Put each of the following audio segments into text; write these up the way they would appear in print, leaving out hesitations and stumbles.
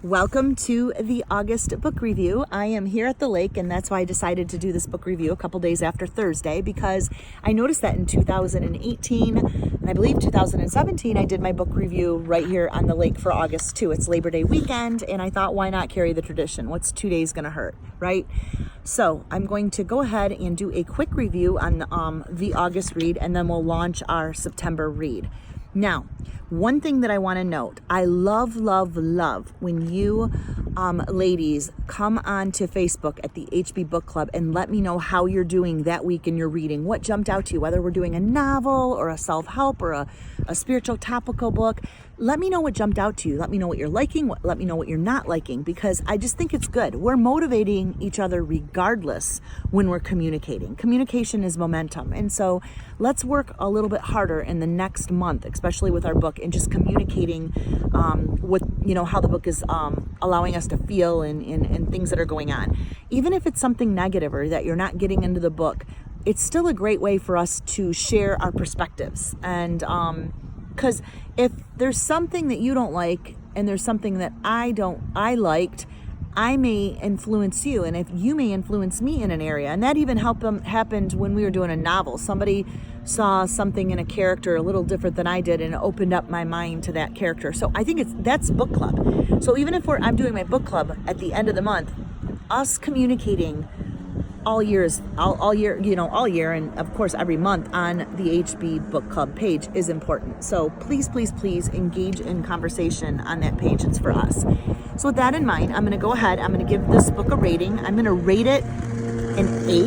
Welcome to the August book review. I am here at the lake, and that's why I decided to do this book review a couple days after Thursday, because I noticed that in 2018 and I believe 2017 I did my book review right here on the lake for August too. It's Labor Day weekend, and I thought, why not carry the tradition? What's 2 days gonna hurt, right? So I'm going to go ahead and do a quick review on the August read, and then we'll launch our September read. Now, one thing that I want to note, I love when you ladies come on to Facebook at the HB Book Club and let me know how you're doing that week in your reading. What jumped out to you, whether we're doing a novel or a self-help or a spiritual topical book. Let me know what jumped out to you. Let me know what you're liking. Let me know what you're not liking, because I just think it's good. We're motivating each other regardless when we're communicating. Communication is momentum. And so let's work a little bit harder in the next month, especially with our book, and just communicating what, how the book is allowing us to feel and things that are going on. Even if it's something negative or that you're not getting into the book, it's still a great way for us to share our perspectives. And because if there's something that you don't like and there's something that I liked, I may influence you, and if you may influence me in an area. And that even happened when we were doing a novel. Somebody saw something in a character a little different than I did, and it opened up my mind to that character. So I think that's book club. So even if I'm doing my book club at the end of the month, us communicating all year, and of course every month on the HB Book Club page is important. So please engage in conversation on that page. It's for us. So with that in mind, I'm going to go ahead. I'm going to give this book a rating. I'm going to rate it an 8.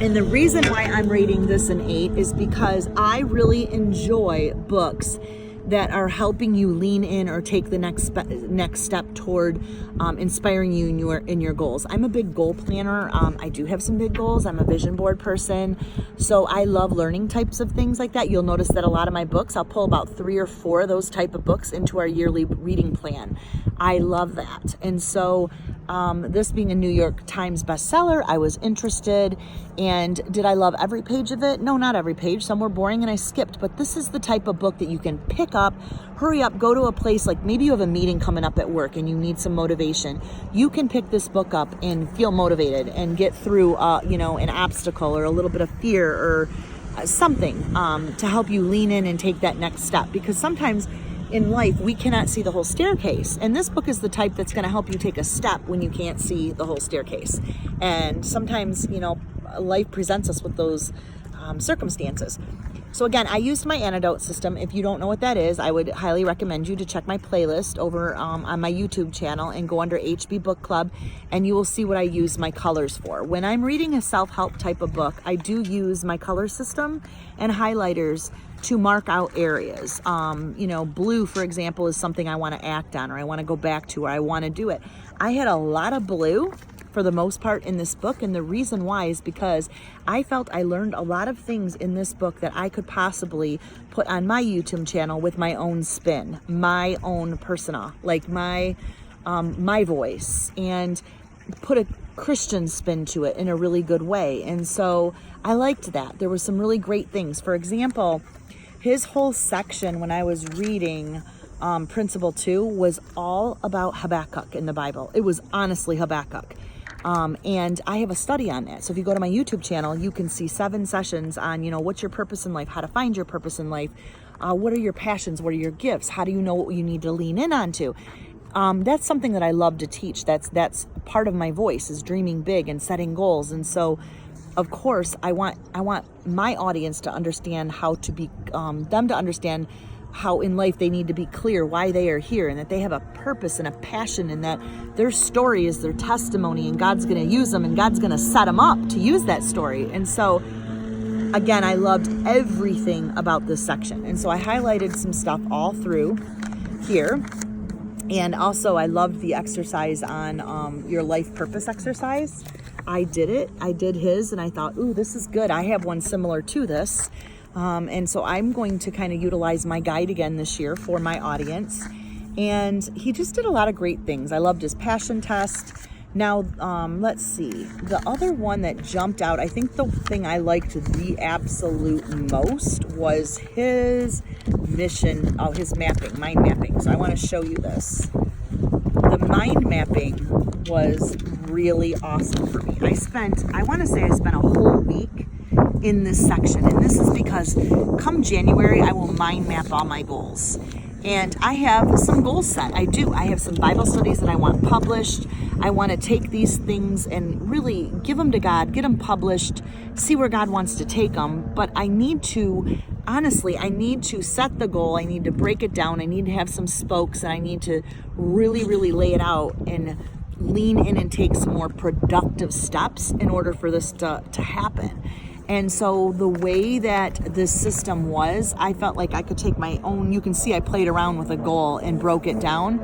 And the reason why I'm rating this an 8 is because I really enjoy books that are helping you lean in or take the next step toward inspiring you in your goals. I'm a big goal planner. I do have some big goals. I'm a vision board person. So I love learning types of things like that. You'll notice that a lot of my books, I'll pull about 3 or 4 of those type of books into our yearly reading plan. I love that. And so this being a New York Times bestseller, I was interested. And did I love every page of it? No, not every page. Some were boring and I skipped. But this is the type of book that you can pick up, hurry up, go to a place, like maybe you have a meeting coming up at work and you need some motivation. You can pick this book up and feel motivated and get through, an obstacle or a little bit of fear or something to help you lean in and take that next step. Because sometimes in life, we cannot see the whole staircase. And this book is the type that's going to help you take a step when you can't see the whole staircase. And sometimes, life presents us with those circumstances. So again, I used my antidote system. If you don't know what that is, I would highly recommend you to check my playlist over on my YouTube channel and go under HB Book Club, and you will see what I use my colors for. When I'm reading a self-help type of book, I do use my color system and highlighters to mark out areas. Blue, for example, is something I want to act on, or I want to go back to, or I want to do it. I had a lot of blue for the most part in this book, and the reason why is because I felt I learned a lot of things in this book that I could possibly put on my YouTube channel with my own spin, my own persona, like my voice, and put a Christian spin to it in a really good way. And so I liked that. There were some really great things. For example, his whole section when I was reading Principle 2 was all about Habakkuk in the Bible. It was honestly Habakkuk. And I have a study on that. So if you go to my YouTube channel, you can see 7 sessions on, what's your purpose in life, how to find your purpose in life, what are your passions, what are your gifts, how do you know what you need to lean in onto. That's something that I love to teach. That's part of my voice, is dreaming big and setting goals. And so, of course, I want my audience to understand how to be, them to understand how in life they need to be clear why they are here, and that they have a purpose and a passion, and that their story is their testimony, and God's going to use them, and God's going to set them up to use that story. And so, again, I loved everything about this section. And so I highlighted some stuff all through here. And also I loved the exercise on your life purpose exercise. I did it. I did his, and I thought, ooh, this is good. I have one similar to this. And so I'm going to kind of utilize my guide again this year for my audience. And he just did a lot of great things. I loved his passion test. Now, let's see. The other one that jumped out, I think the thing I liked the absolute most was his mission, his mapping, mind mapping. So I want to show you this. mind mapping was really awesome for me. I want to say I spent a whole week in this section, and this is because come January, I will mind map all my goals. And I have some goals set. I do. I have some Bible studies that I want published. I want to take these things and really give them to God, get them published, see where God wants to take them. But I need to, honestly, I need to set the goal. I need to break it down. I need to have some spokes, and I need to really, really lay it out and lean in and take some more productive steps in order for this to happen. And so the way that this system was, I felt like I could take my own, you can see I played around with a goal and broke it down.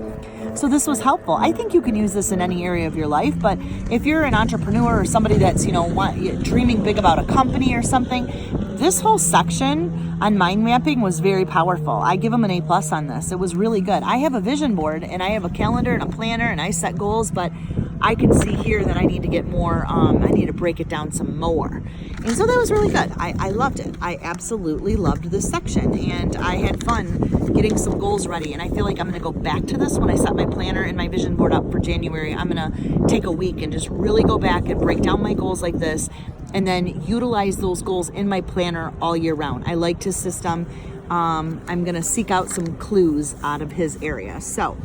So this was helpful. I think you can use this in any area of your life, but if you're an entrepreneur or somebody that's, dreaming big about a company or something, this whole section on mind mapping was very powerful. I give them an A+ on this. It was really good. I have a vision board and I have a calendar and a planner and I set goals, but I can see here that I need to get more, I need to break it down some more. And so that was really good. I loved it. I absolutely loved this section, and I had fun getting some goals ready. And I feel like I'm going to go back to this when I set my planner and my vision board up for January. I'm going to take a week and just really go back and break down my goals like this, and then utilize those goals in my planner all year round. I liked his system. I'm going to seek out some clues out of his area. So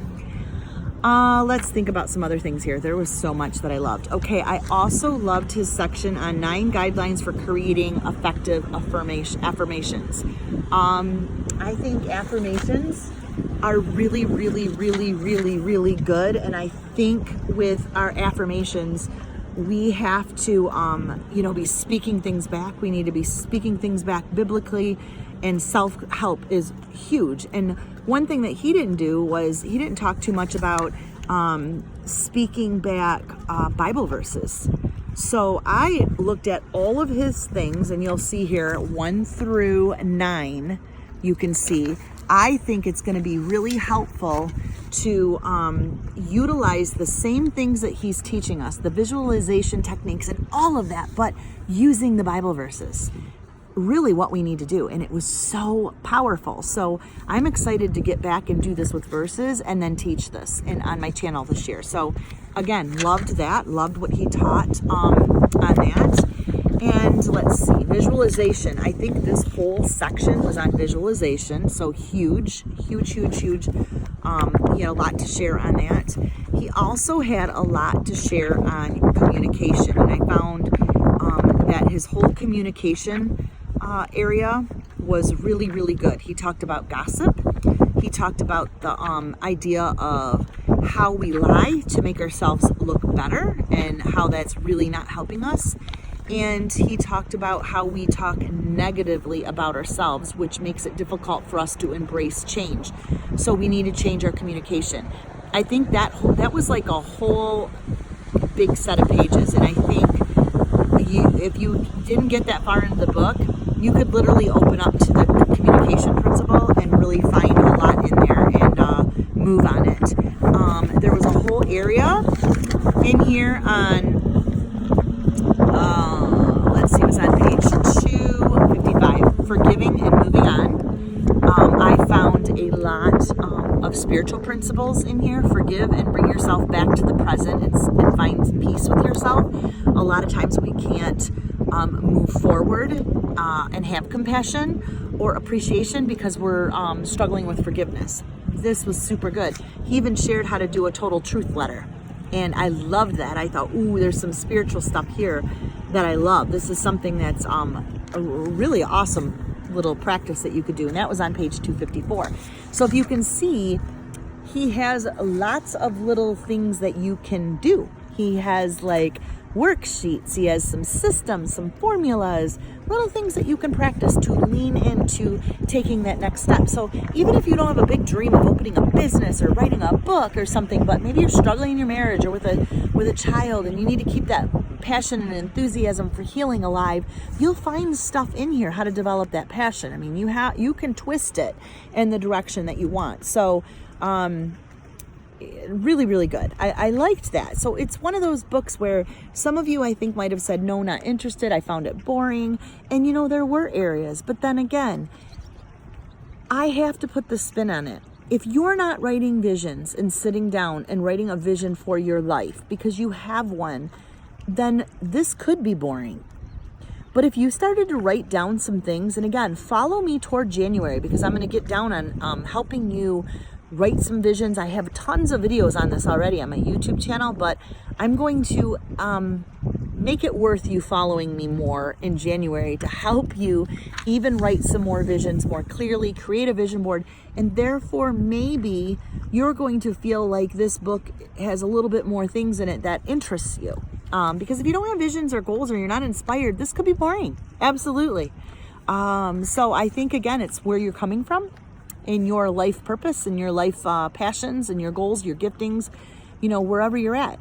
let's think about some other things here. There was so much that I loved. Okay, I also loved his section on 9 guidelines for creating effective affirmations. I think affirmations are really, really, really, really, really good. And I think with our affirmations, we have to, be speaking things back. We need to be speaking things back biblically, and self-help is huge. And one thing that he didn't do was he didn't talk too much about speaking back Bible verses. So I looked at all of his things, and you'll see here 1 through 9, you can see. I think it's going to be really helpful to utilize the same things that he's teaching us, the visualization techniques and all of that, but using the Bible verses. Really what we need to do. And it was so powerful. So I'm excited to get back and do this with verses and then teach this on my channel this year. So again, loved that, loved what he taught on that. And let's see, visualization. I think this whole section was on visualization. So huge. He had a lot to share on that. He also had a lot to share on communication. And I found that his whole communication area was really, really good. He talked about gossip. He talked about the idea of how we lie to make ourselves look better and how that's really not helping us. And he talked about how we talk negatively about ourselves, which makes it difficult for us to embrace change. So we need to change our communication. I think that was like a whole big set of pages. And I think if you didn't get that far into the book, you could literally open up to the communication principle and really find a lot in there and move on it. There was a whole area in here on, it was on page 255, forgiving and moving on. I found a lot of spiritual principles in here. Forgive and bring yourself back to the present and find peace with yourself. A lot of times we can't move forward and have compassion or appreciation because we're struggling with forgiveness. This was super good. He even shared how to do a total truth letter. And I loved that. I thought, ooh, there's some spiritual stuff here that I love. This is something that's a really awesome little practice that you could do. And that was on page 254. So if you can see, he has lots of little things that you can do. He has like worksheets. He has some systems, some formulas, little things that you can practice to lean into taking that next step. So even if you don't have a big dream of opening a business or writing a book or something, but maybe you're struggling in your marriage or with a child and you need to keep that passion and enthusiasm for healing alive, you'll find stuff in here how to develop that passion. I mean, you can twist it in the direction that you want. So really, really good. I liked that. So it's one of those books where some of you, I think, might have said, no, not interested. I found it boring. And, there were areas. But then again, I have to put the spin on it. if you're not writing visions and sitting down and writing a vision for your life because you have one, then this could be boring. But if you started to write down some things, and again, follow me toward January, because I'm going to get down on helping you write some visions. I have tons of videos on this already on my YouTube channel, but I'm going to make it worth you following me more in January to help you even write some more visions more clearly, create a vision board, and therefore maybe you're going to feel like this book has a little bit more things in it that interests you. Because if you don't have visions or goals, or you're not inspired, this could be boring. Absolutely. So I think, again, it's where you're coming from in your life purpose and your life passions and your goals, your giftings, wherever you're at.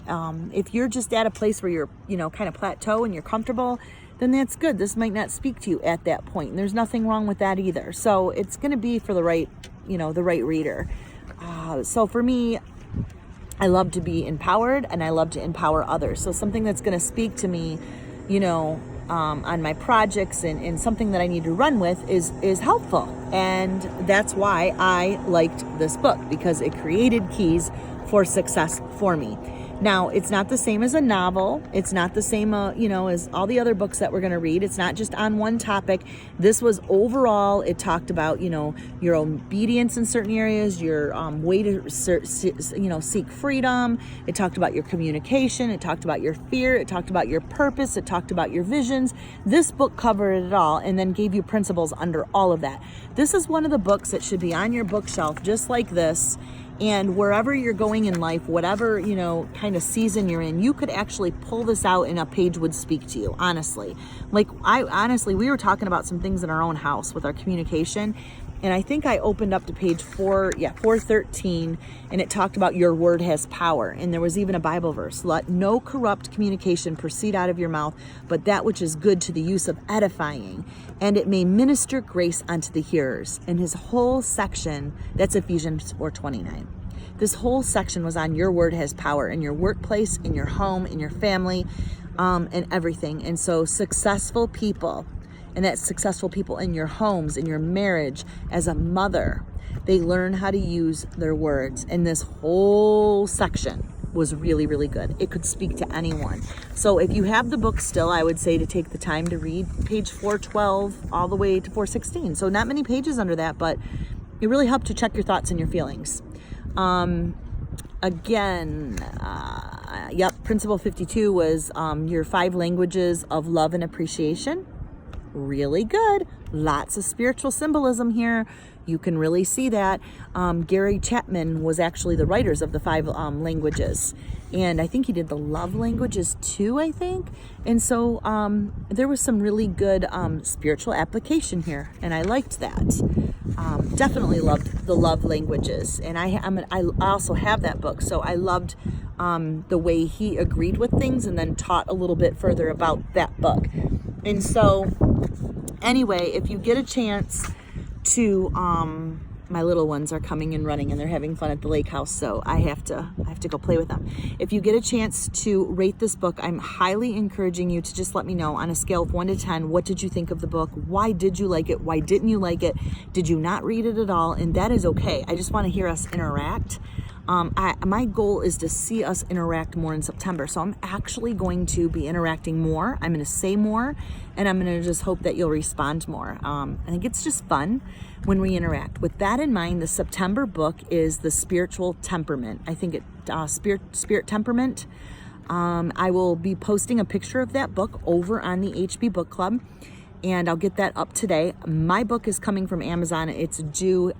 If you're just at a place where you're, kind of plateau and you're comfortable, then that's good. This might not speak to you at that point. And there's nothing wrong with that either. So it's going to be for the right reader. So for me, I love to be empowered, and I love to empower others. So something that's going to speak to me, on my projects and something that I need to run with is helpful. And that's why I liked this book, because it created keys for success for me. Now, it's not the same as a novel. It's not the same, as all the other books that we're going to read. It's not just on one topic. This was overall, it talked about, your obedience in certain areas, your way to, seek freedom. It talked about your communication. It talked about your fear. It talked about your purpose. It talked about your visions. This book covered it all and then gave you principles under all of that. This is one of the books that should be on your bookshelf just like this. And wherever you're going in life, whatever, kind of season you're in, you could actually pull this out and a page would speak to you, honestly. We were talking about some things in our own house with our communication. And I think I opened up to page 413, and it talked about your word has power. And there was even a Bible verse: let no corrupt communication proceed out of your mouth, but that which is good to the use of edifying, and it may minister grace unto the hearers. And his whole section, that's Ephesians 4:29. This whole section was on your word has power in your workplace, in your home, in your family, and everything. And so successful people, and that's successful people in your homes, in your marriage, as a mother, they learn how to use their words. And this whole section was really, really good. It could speak to anyone. So if you have the book still, I would say to take the time to read page 412 all the way to 416. So not many pages under that, but it really helped to check your thoughts and your feelings. Principle 52 was your 5 languages of love and appreciation. Really good. Lots of spiritual symbolism here. You can really see that. Gary Chapman was actually the writers of the 5 languages. And I think he did the love languages too, I think. And so there was some really good spiritual application here. And I liked that. Definitely loved the love languages. And I also have that book. So I loved the way he agreed with things and then taught a little bit further about that book. And so anyway, if you get a chance to, my little ones are coming and running and they're having fun at the lake house, so I have to go play with them. If you get a chance to rate this book, I'm highly encouraging you to just let me know on a scale of 1 to 10, what did you think of the book? Why did you like it? Why didn't you like it? Did you not read it at all? And that is okay. I just want to hear us interact. My goal is to see us interact more in September. So I'm actually going to be interacting more. I'm going to say more, and I'm going to just hope that you'll respond more. I think it's just fun when we interact. With that in mind, the September book is The Spiritual Temperament. I think Spirit Temperament. I will be posting a picture of that book over on the HB Book Club, and I'll get that up today. My book is coming from Amazon. It's due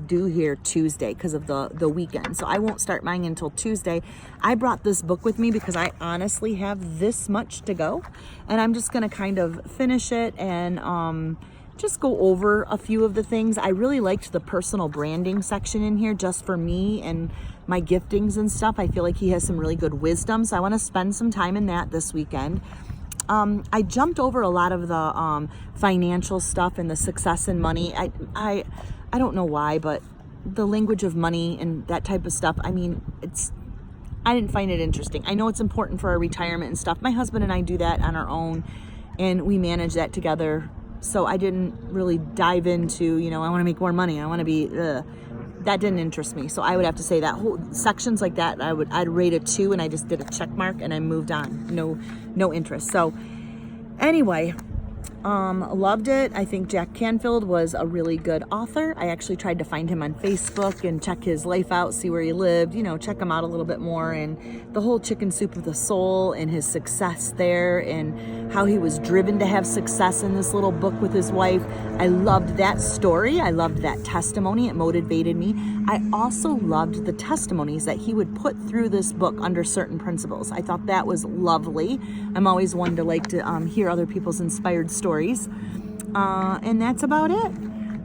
here Tuesday because of the weekend. So I won't start mine until Tuesday. I brought this book with me because I honestly have this much to go. And I'm just gonna kind of finish it and just go over a few of the things. I really liked the personal branding section in here just for me and my giftings and stuff. I feel like he has some really good wisdom. So I wanna spend some time in that this weekend. I jumped over a lot of the financial stuff and the success and money. I don't know why, but the language of money and that type of stuff, I didn't find it interesting. I know it's important for our retirement and stuff. My husband and I do that on our own, and we manage that together. So I didn't really dive into, I want to make more money. I want to be, that didn't interest me. So I would have to say that whole sections like that, I'd rate a 2, and I just did a check mark and I moved on. No interest. So anyway, loved it. I think Jack Canfield was a really good author. I actually tried to find him on Facebook and check his life out, see where he lived, check him out a little bit more, and the whole chicken soup of the soul and his success there and how he was driven to have success in this little book with his wife. I loved that story. I loved that testimony. It motivated me. I also loved the testimonies that he would put through this book under certain principles. I thought that was lovely. I'm always one to like to hear other people's inspired stories. And that's about it.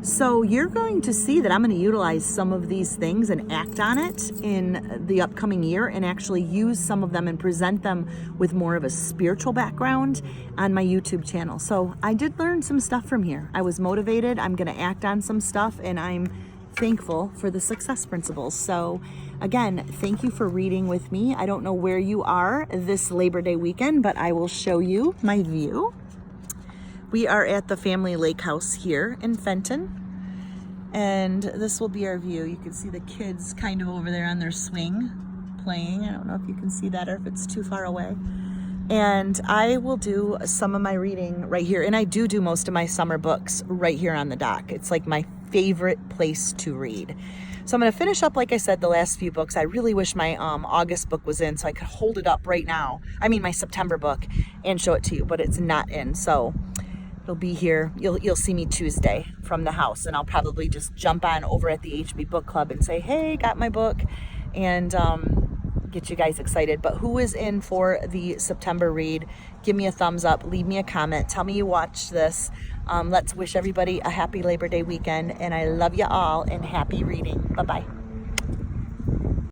So you're going to see that I'm going to utilize some of these things and act on it in the upcoming year, and actually use some of them and present them with more of a spiritual background on my YouTube channel. So I did learn some stuff from here. I was motivated. I'm going to act on some stuff, and I'm thankful for the success principles. So again, thank you for reading with me. I don't know where you are this Labor Day weekend, but I will show you my view. We are at the family lake house here in Fenton, and this will be our view. You can see the kids kind of over there on their swing playing. I don't know if you can see that or if it's too far away. And I will do some of my reading right here, and I do most of my summer books right here on the dock. It's like my favorite place to read. So I'm going to finish up, like I said, the last few books. I really wish my August book was in so I could hold it up right now. I mean my September book, and show it to you, but it's not in. So it'll be here. You'll see me Tuesday from the house, and I'll probably just jump on over at the HB Book Club and say, hey, got my book, and get you guys excited. But who is in for the September read? Give me a thumbs up, leave me a comment, tell me you watched this. Let's wish everybody a happy Labor Day weekend, and I love you all, and happy reading. Bye-bye.